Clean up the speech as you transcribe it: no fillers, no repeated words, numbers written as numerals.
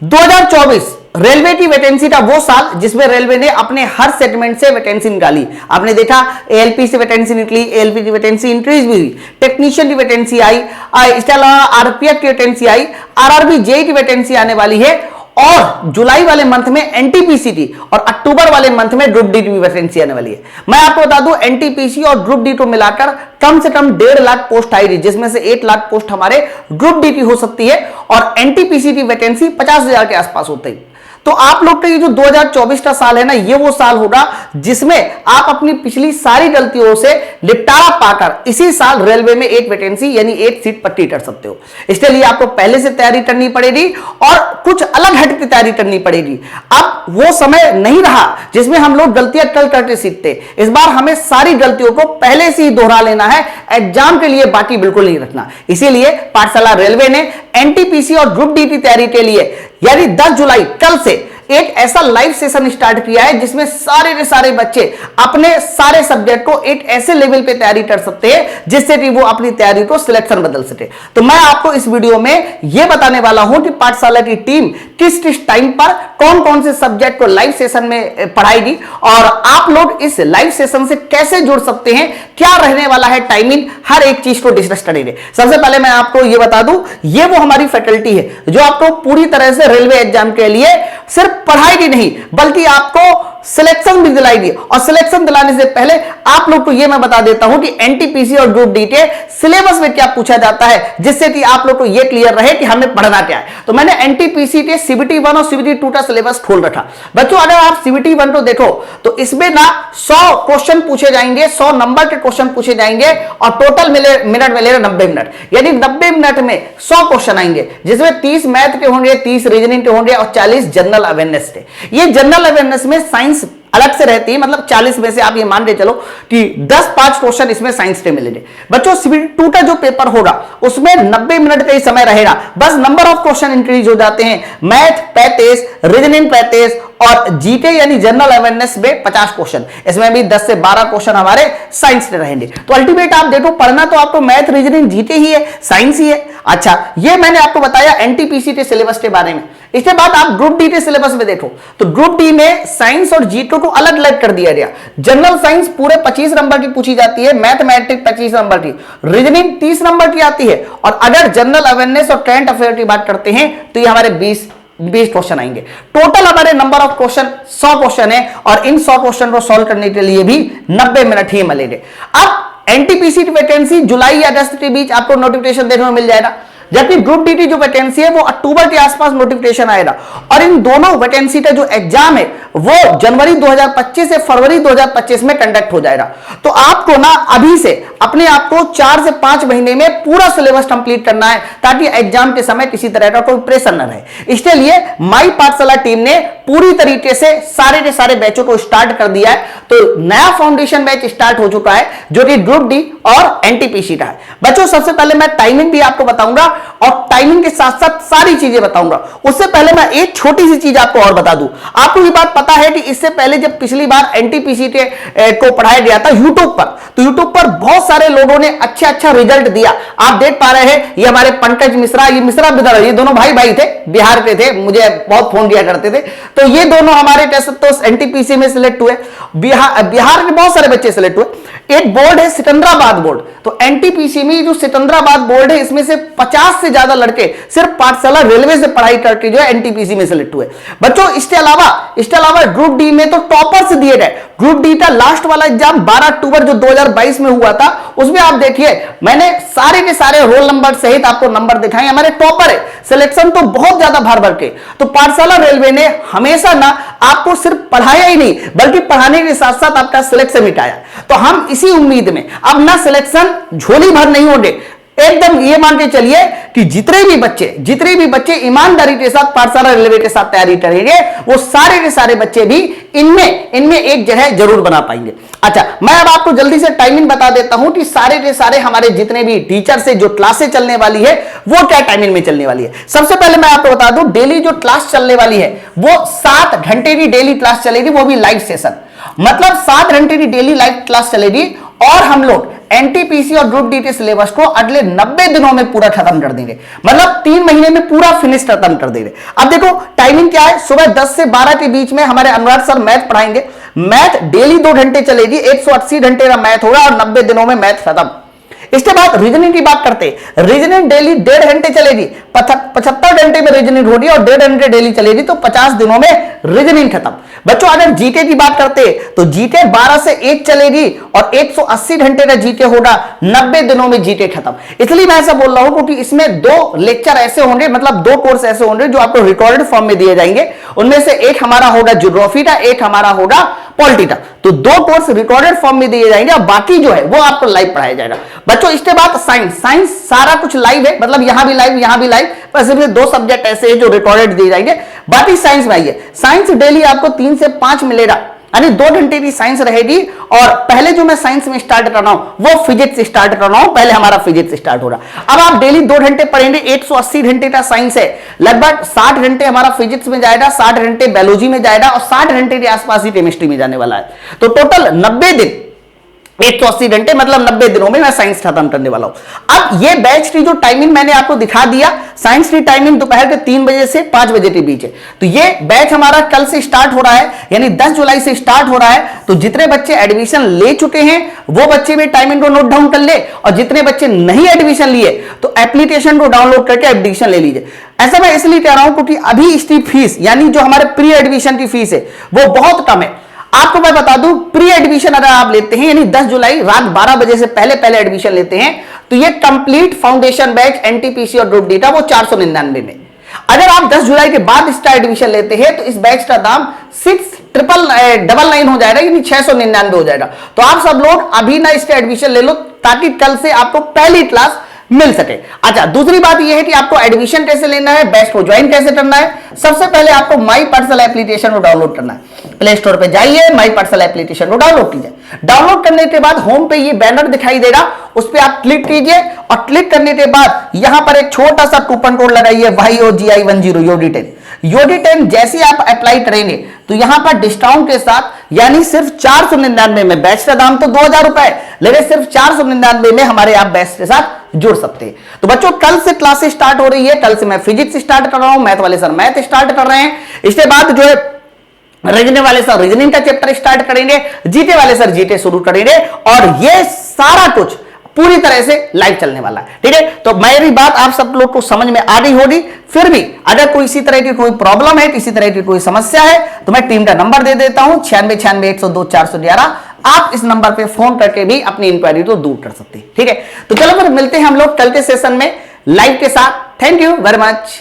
2024 railway की vacancy था वो साल जिसमें रेलवे ने अपने हर सेगमेंट से वैकेंसी निकाली। आपने देखा एएलपी से वैकेंसी निकली, एएलपी की वैकेंसी इंक्रीज भी हुई, टेक्नीशियन की वैकेंसी आई, इसके अलावा आरपीएफ की वैकेंसी आई, आरआरबी जेई की वैकेंसी आने वाली है, और जुलाई वाले मंथ में एनटीपीसी की और अक्टूबर वाले मंथ में ग्रुप डी की वैकेंसी आने वाली है। मैं आपको बता दूं एनटीपीसी और ग्रुप डी को मिलाकर कम से कम 1.5 लाख पोस्ट आएगी, जिसमें से 1 लाख पोस्ट हमारे ग्रुप डी की हो सकती है और एनटीपीसी की वैकेंसी 50,000 के आसपास होती है। तो आप लोग का ये जो 2024 का साल है ना, ये वो साल होगा जिसमें आप अपनी पिछली सारी गलतियों से निपटारा पाकर इसी साल रेलवे में एक वैकेंसी यानी एक सीट पक्की कर सकते हो। इसके लिए आपको पहले से तैयारी करनी पड़ेगी और कुछ अलग हट की तैयारी करनी पड़ेगी। अब वो समय नहीं रहा जिसमें हम लोग गलतियां कल करके सीखते। इस बार हमें सारी गलतियों को पहले से ही दोहरा लेना है, एग्जाम के लिए बाकी बिल्कुल नहीं रखना। इसीलिए पाठशाला रेलवे ने एनटीपीसी और ग्रुप डी की तैयारी के लिए यानी 10 जुलाई कल से एक ऐसा लाइव सेशन स्टार्ट किया है जिसमें सारे के सारे बच्चे अपने सारे सब्जेक्ट को एक ऐसे लेवल पे तैयारी कर सकते हैं जिससे कि वो अपनी तैयारी को सिलेक्शन बदल सके। तो मैं आपको इस वीडियो में यह बताने वाला हूं कि पाठशाला की टीम किस किस टाइम पर कौन कौन से सब्जेक्ट को लाइव सेशन में पढ़ाएगी और आप लोग इस लाइव सेशन से कैसे जुड़ सकते हैं, क्या रहने वाला है टाइमिंग, हर एक चीज को डिस्कस करेंगे। सबसे पहले मैं आपको यह बता दूं, ये वो हमारी फैकल्टी है जो आपको पूरी तरह से रेलवे एग्जाम के लिए सिर्फ पढ़ाएगी नहीं बल्कि आपको सिलेक्शन भी दिलाएगी। और सिलेक्शन दिलाने से पहले आप लोग को यह मैं बता देता हूं कि एनटीपीसी और ग्रुप डी के सिलेबस में क्या पूछा जाता है, जिससे कि आप लोग को यह क्लियर रहे कि हमें पढ़ना क्या है। तो मैंने एनटीपीसी के सीबीटी 1 और सीबीटी 2 का सिलेबस खोल रखा। बच्चों अगर आप सीबीटी 1 को देखो तो इसमें ना 100 क्वेश्चन पूछे जाएंगे, 100 नंबर के क्वेश्चन पूछे जाएंगे और टोटल मिनट मिलेगा 90 मिनट, यानी 90 मिनट में 100 क्वेश्चन आएंगे जिसमें 30 मैथ के होंगे, 30 रीजनिंग के होंगे और 40 जनरल अवेयरनेस के। ये जनरल अवेयरनेस में साइंस अलग से रहती है, मतलब 40 में से आप ये मान के चलो कि 10-5 क्वेश्चन इसमें साइंस के मिलेंगे। बच्चों सीबीटी 2 का जो पेपर होगा उसमें 90 मिनट का ही समय रहेगा, बस नंबर ऑफ क्वेश्चन इंक्रीज हो जाते हैं। मैथ 35, रीजनिंग 35 और जीके यानी जनरल अवेयरनेस में 50 क्वेश्चन, इसमें भी 10 से 12 क्वेश्चन हमारे साइंस के रहेंगे। तो अल्टीमेट आप देखो पढ़ना तो आपको मैथ, रीजनिंग, जीके ही है, साइंस ही है। अच्छा, ये मैंने आपको बताया एनटीपीसी के सिलेबस के बारे में। इसके बाद आप ग्रुप डी के सिलेबस में देखो तो ग्रुप डी में साइंस और जीके को अलग अलग कर दिया गया। जनरल साइंस पूरे 25 नंबर की पूछी जाती है, मैथमेटिक्स 25 नंबर की, रीजनिंग 30 नंबर की आती है और अगर जनरल अवेयरनेस और करंट अफेयर की बात करते हैं तो ये हमारे 20 क्वेश्चन आएंगे। टोटल हमारे नंबर ऑफ क्वेश्चन 100 क्वेश्चन है और इन 100 क्वेश्चन को सॉल्व करने के लिए भी 90 मिनट ही मिलेंगे। अब एनटीपीसी की वैकेंसी जुलाई या अगस्त के बीच आपको नोटिफिकेशन देखने को मिल जाएगा, जबकि ग्रुप डी की जो वैकेंसी है वो अक्टूबर के आसपास नोटिफिकेशन आएगा और इन दोनों वैकेंसी का जो एग्जाम है वो जनवरी 2025 से फरवरी 2025 में कंडक्ट हो जाएगा। तो आपको ना अभी से अपने आप को 4 से 5 महीने में पूरा सिलेबस कंप्लीट करना है ताकि एग्जाम के समय किसी तरह का कोई प्रेशर न रहे। इसके लिए माई पाठशाला टीम ने पूरी तरीके से सारे के सारे बैचों को स्टार्ट कर दिया है। तो नया फाउंडेशन बैच स्टार्ट हो चुका है जो कि ग्रुप डी और एनटीपीसी का है। बच्चों सबसे पहले मैं टाइमिंग भी आपको बताऊंगा और टाइमिंग के साथ साथ सारी चीजें बताऊंगा। उससे पहले मैं एक छोटी सी चीज आपको और बता दूं। आपको ये बात पता है कि इससे पहले जब पिछली बार एनटीपीसी को पढ़ाया गया था यूट्यूब पर, तो यूट्यूब पर बहुत सारे लोगों ने अच्छा रिजल्ट दिया। आप देख पा रहे हैं ये हमारे पंकज मिश्रा, ये मिश्रा बिदर, ये दोनों भाई थे, बिहार के थे, मुझे बहुत फोन किया करते थे। तो ये दोनों हमारे तो एनटीपीसी में सिलेक्ट हुए। बिहार के बहुत सारे बच्चे सिलेक्ट हुए। एक बोर्ड है सिकंदराबाद बोर्ड, तो एनटीपीसी में जो सिकंदराबाद बोर्ड है इसमें से 50 से ज्यादा लड़के सिर्फ पाठशाला रेलवे से पढ़ाई करके जो है एनटीपीसी में सिलेक्ट हुए। बच्चों इसके अलावा ग्रुप डी में तो टॉपर्स दिए गए। ग्रुप डी का लास्ट वाला एग्जाम 12 अक्टूबर जो 2022 में हुआ था उसमें आप देखिए मैंने सारे के सारे रोल नंबर सहित आपको नंबर दिखाए, हमारे टॉपर है। सिलेक्शन तो बहुत ज्यादा भर भर के। तो पाठशाला रेलवे ने हमेशा ना आपको सिर्फ पढ़ाया ही नहीं बल्कि पढ़ाने के साथ साथ आपका सिलेक्शन मिटाया। तो हम इसी उम्मीद में अब ना सिलेक्शन झोली भर नहीं होंगे, एकदम ये मान के चलिए कि जितने भी बच्चे ईमानदारी के साथ पाठशाला रेलवे के साथ तैयारी करेंगे वो सारे के सारे बच्चे भी इनमें एक जगह जरूर बना पाएंगे। अच्छा, मैं अब आपको जल्दी से टाइमिंग बता देता हूं कि सारे के सारे हमारे जितने भी टीचर से जो क्लासेस चलने वाली है वो क्या टाइमिंग में चलने वाली है। सबसे पहले मैं आपको बता दूं डेली जो क्लास चलने वाली है वो 7 घंटे की डेली क्लास चलेगी, वो भी लाइव सेशन। मतलब 7 घंटे की डेली लाइव क्लास चलेगी और हम लोग एनटीपीसी और ग्रुप डी सिलेबस को अगले 90 दिनों में पूरा खत्म कर देंगे, मतलब 3 महीने में पूरा फिनिश खत्म कर देंगे। अब देखो टाइमिंग क्या है, सुबह 10 से 12 के बीच में हमारे अनुराग सर मैथ पढ़ाएंगे। मैथ डेली 2 घंटे चलेगी, 180 घंटे का मैथ होगा और 90 दिनों में मैथ खत्म। इसके बाद रीजनिंग की बात करते हैं, रीजनिंग डेली 1.5 घंटे चलेगी, 75 घंटे में रीजनिंग होगी और 1.5 घंटे डेली चलेगी, तो 50 दिनों में रीजनिंग खत्म। बच्चों अगर जीके की बात करते हैं तो जीके 12 से 1 चलेगी और 180 घंटे का जीके होगा, 90 दिनों में जीके खत्म। इसलिए मैं ऐसा बोल रहा हूं क्योंकि इसमें 2 लेक्चर ऐसे होंगे, मतलब 2 कोर्स ऐसे होंगे जो आपको रिकॉर्डेड फॉर्म में दिए जाएंगे। उनमें से एक हमारा होगा ज्योग्राफी का, एक हमारा होगा पॉलिटी का। तो 2 कोर्स रिकॉर्डेड फॉर्म में दिए जाएंगे और बाकी जो है वो आपको लाइव पढ़ाया जाएगा। बच्चों इसके बाद साइंस सारा कुछ लाइव है, मतलब यहां भी लाइव यहां भी लाइव, बस इसमें 2 सब्जेक्ट ऐसे हैं जो रिकॉर्डेड दिए जाएंगे। बाकी साइंस में आइए, साइंस डेली आपको 3 से 5 मिलेगा, यानी 2 घंटे की साइंस रहेगी। और पहले जो मैं साइंस में स्टार्ट कर रहा हूं वो फिजिक्स से स्टार्ट कर रहा हूं, पहले हमारा फिजिक्स स्टार्ट हो रहा। अब आप डेली 2 घंटे पढ़ेंगे, 180 घंटे का साइंस है, लगभग 60 घंटे हमारा फिजिक्स में जाएगा, 60 घंटे बायोलॉजी में जाएगा और 60 घंटे के आसपास ही केमिस्ट्री में जाने वाला है। तो टोटल 90 दिन, 180 घंटे मतलब 90 दिनों में मैं साइंस खत्म करने वाला हूं। अब ये बैच की जो टाइमिंग मैंने आपको दिखा दिया, साइंस की टाइमिंग दोपहर के 3 बजे से 5 बजे के बीच है। तो ये बैच हमारा कल से स्टार्ट हो रहा है, यानी 10 जुलाई से स्टार्ट हो रहा है। तो जितने बच्चे एडमिशन ले चुके हैं वो बच्चे भी टाइमिंग को नोट डाउन कर ले, और जितने बच्चे नहीं एडमिशन लिए तो एप्लीकेशन को डाउनलोड करके एडमिशन ले लीजिए। ऐसा मैं इसलिए कह रहा हूं क्योंकि अभी इसकी फीस, यानी जो हमारे प्री एडमिशन की फीस है वो बहुत कम है। आपको मैं बता दूं, प्री एडमिशन अगर आप लेते हैं, यानी 10 जुलाई रात 12 बजे से पहले एडमिशन लेते हैं, तो ये कंप्लीट फाउंडेशन बैच एनटीपीसी और ग्रुप डी का वो 499 में। अगर आप 10 जुलाई के बाद इसका एडमिशन लेते हैं तो इस बैच का दाम 6,999 हो जाएगा, यानी 699 हो जाएगा। तो आप सब लोग अभी ना इसका एडमिशन ले लो ताकि कल से आपको पहली क्लास मिल सके। अच्छा, दूसरी बात यह है कि आपको एडमिशन कैसे लेना है, बैच को ज्वाइन कैसे करना है। सबसे पहले आपको माई पर्सनल एप्लीकेशन को डाउनलोड करना है। प्ले स्टोर पे जाइए, माई पर्सनल एप्लीकेशन को डाउनलोड कीजिए। डाउनलोड करने के बाद होम पे ये बैनर दिखाई देगा, उस पर आप क्लिक कीजिए और क्लिक करने के बाद यहां पर एक छोटा सा कूपन कोड लगाइए YOGI10 योडी10। जैसे आप अप्लाई करेंगे तो यहां पर डिस्काउंट के साथ, यानी सिर्फ 499 में, बैच का दाम तो 2000 रुपए, लेकिन सिर्फ 499 में हमारे आप बैच के साथ जुड़ सकते हैं। तो बच्चों कल से क्लासेस स्टार्ट हो रही है, कल से मैं फिजिक्स स्टार्ट कर रहा हूं, मैथ वाले सर मैथ स्टार्ट कर रहे हैं, इसके बाद जो है रीजनिंग वाले सर रीजनिंग का चैप्टर स्टार्ट करेंगे, जीके वाले सर जीके शुरू करेंगे, और ये सारा कुछ पूरी तरह से लाइव चलने वाला है। ठीक है, तो मेरी बात आप सब लोग को समझ में आ गई होगी। फिर भी अगर कोई इसी तरह की कोई प्रॉब्लम है, किसी तरह की कोई समस्या है, तो मैं टीम का नंबर दे देता हूं 9696 आप इस नंबर पे फोन करके भी अपनी इंक्वायरी को दूर कर सकते हैं। ठीक है, तो चलो फिर मिलते हैं हम लोग कल के सेशन में लाइव के साथ। Thank you very much.